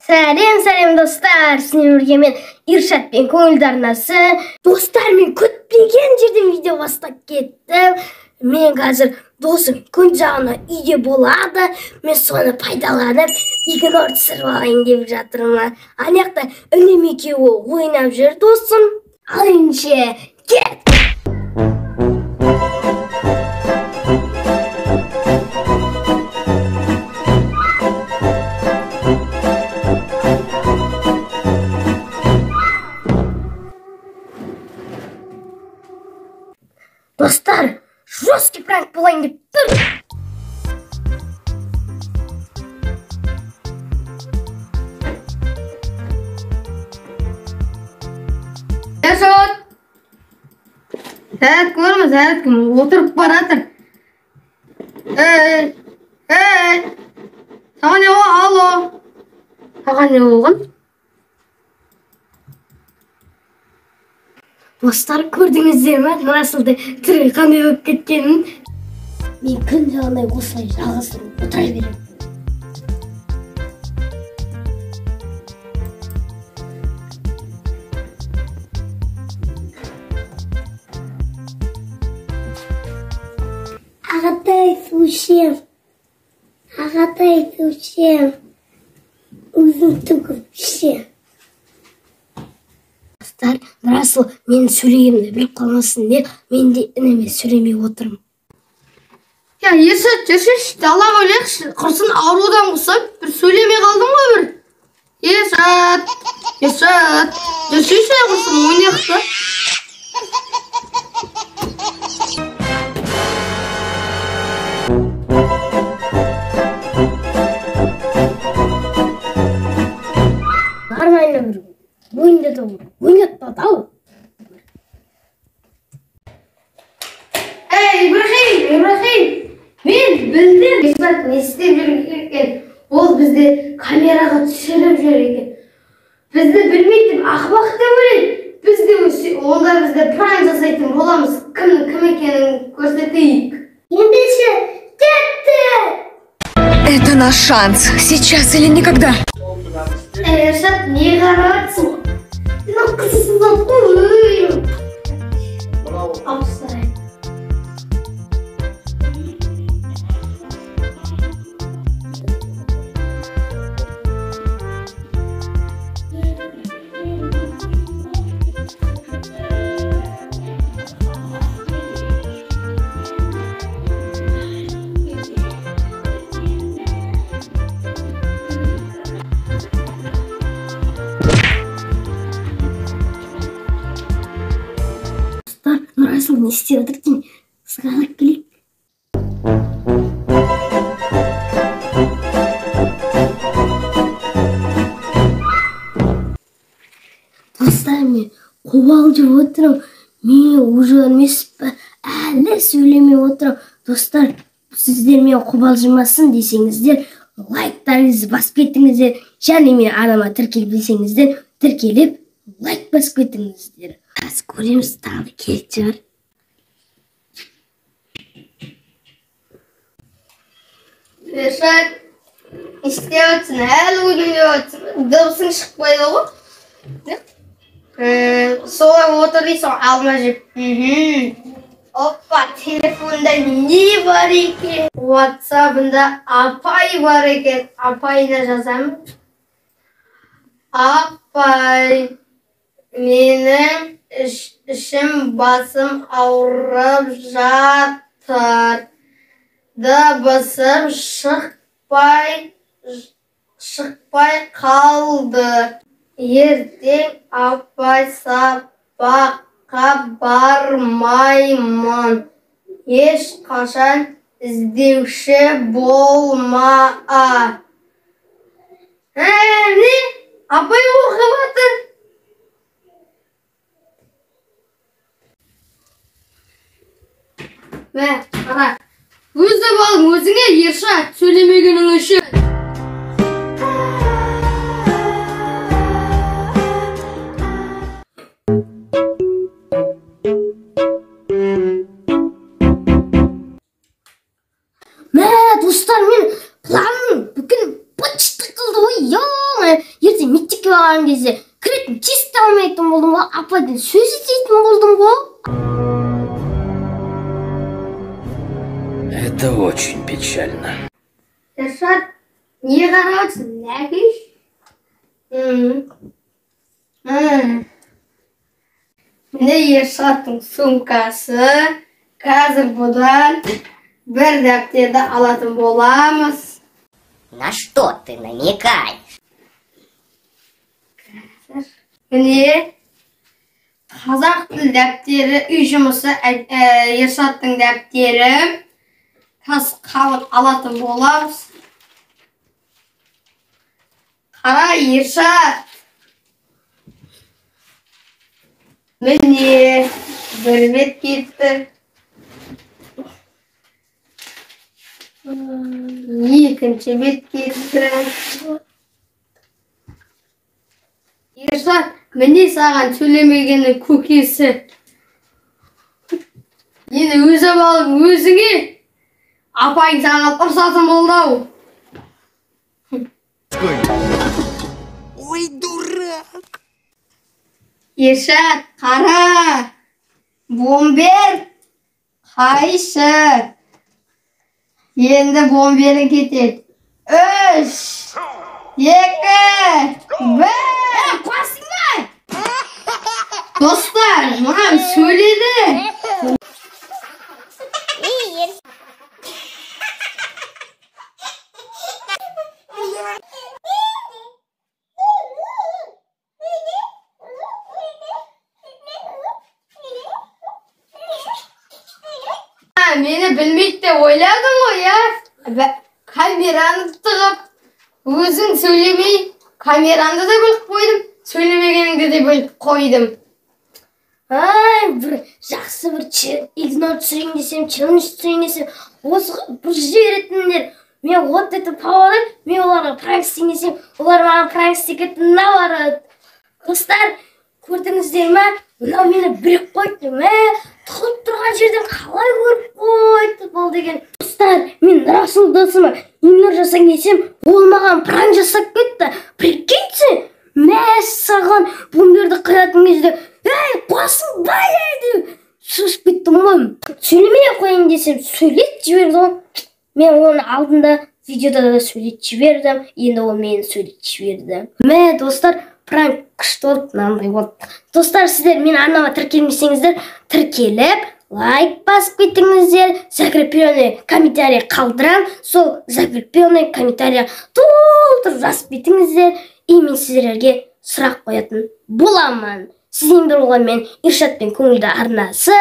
Selam dostlar. Sizin birge men Irşat ben ko'ngildarnasi. Dostlar, men kutmagan yerden video bastap ketdim. Men hozir do'stim kun jag'ina uyga bo'ladi. Men soni paydalanib ignor sirib olay deb жатырмын. Ana yoqda inim ikkovi o'ynab yur do'stim. Alinchi ket. Dostlar, жесткий prank bo'layın deb tur. Yaşat. Hayat görmez, hayat kim? Oturup baradır. Sana ne o? Alo. Sana ne oğlum? Dostlar, gördünüzdür mü? Nasıl da türü kanı yok ketkenin. Ben kun jag'ina osay жалғызсып o'tira beraman. Ағатай сушем. Өзің түгіп ішем. Dostlar, nasıl men söyleyeyimde bilip kalmasın diye men de ineme söylemey oturum. Ya Yaşat, işte Allah öyle kırsın ağrıdan olsa bir söylemeye kaldım mı bir? Yaşat. Yaşat kırsın oynayakta. Нормально bir oynatma. Hey İbrahim. Men bildim. Yaşat ne isteyip жүрген. Ол bizde kameraga düşürüp jür eken. Bizde bilmeydim, ahbaq deb o'ylaydi. Bizde onda bizde prank жасайтын bolamыз. Kim ekenini көрсөтейик. Ендеше кетті. Это наш шанс. Сейчас или никогда. Yaşat, niye karartsın? Sen kızısından uyuyorum. Absay. Nasıl ne istiyorduk ki? Sıralık klik. Dostlar, men kovalcı oturum. Men уже emesip әлі söylemey oturum. Dostlar, sizler men kovalcımasın desеңіздер, лайктарыңызды басып кетіңіздер. Және мен арама тіркеліп десеңіздер, тіркеліп лайк басып кетіңіздер. Az ko'ramiz, tabi kelchar. Yaşat, isteyotsun, hali o'ylayotsun. Dibsing chiqmaydi ku. So'ra o'tirsan, almashib. Oppa, telefonda ne var ekan? WhatsApp'da apay var ekan. Apayni yozaman. Apay, mening ishim bosim og'rib жатыр. Basım şıkpay kaldı. Erten apay sabahqa barmayman. Hiç kaçan izdevşi bolma. Ne? Apay o'qibatır. Ve qara. Өзді балың өзіңе Ершат сөйлемегенің үшін. Dostlar, men planim bugün bıçtı kıldı. естіп алған кезде кіретін тесте алмайтын болдым ғой, ападан сөз естейтін болдым ғой. Это очень печально. Ершат, не қарап отырсың, нәкеш? Міне Ершаттың сумкасы. Қазір бұдан бір дәптерді алатын боламыз. На что ты намекаешь? Міне қазақ тіл дәптері үй жұмысы Ершаттың дәптері. Қазір қабыл алатын боламыз. Қара Ершат. Міне бір бет кетті. Екінші бет кетті. Ершат, міне саған сөйлемегені көкесі. Енді өзі балып өзіңе апайың саған ұрсатын болды ау. Ой, дурак! Ершат, қара. Бомбер қайшы. Енді бомберің кетеді. 3, 2, 1. Қасыңай! Достар, маған сөйледі. Meni bilmeydi de oyladın o ya. Kameranı tıkıp özün söylemeyi kameranı da bölüp koydum. Söylemegeningde de bölüp koydum. Ay, bir жақсы бір игнор түсірейін десем, челлендж түсірейін десем, осы бір жіберетіндер. Мен вот это павалар, мен оларға пранк істейін десем, олар маған пранк істегетін барады. Достар, көрдіңіздер ме? Мынау мені біліп қойды. Тұқып тұрған жерден қалай көріп қойды бұл деген. Достар, мен Расул досыма игнор жасайын десем, ол маған пранк жасап кетті. Прикиньте, саған бомберді қиятын кезде, қосың байды! Шошып кеттім ғой. Сөйлемей қойын десем, сөйлет жіберді ғой. Мен оның алдында видеода да сөйлет жібердім. Енді ол мені сөйлет жіберді. Достар, пранк күшті болды, мынандай болды. Достар, сіздер мен арнама тіркелмесеңіздер, тіркеліп, лайк басып кетіңіздер, закрепленный комментарий қалдырам. Сол закрепленный комментарий толтырып жазып кетіңіздер. И мен сіздерге сұрақ қоятын боламын. Сізден бір болған мен Ершат пен көңілді арнасы.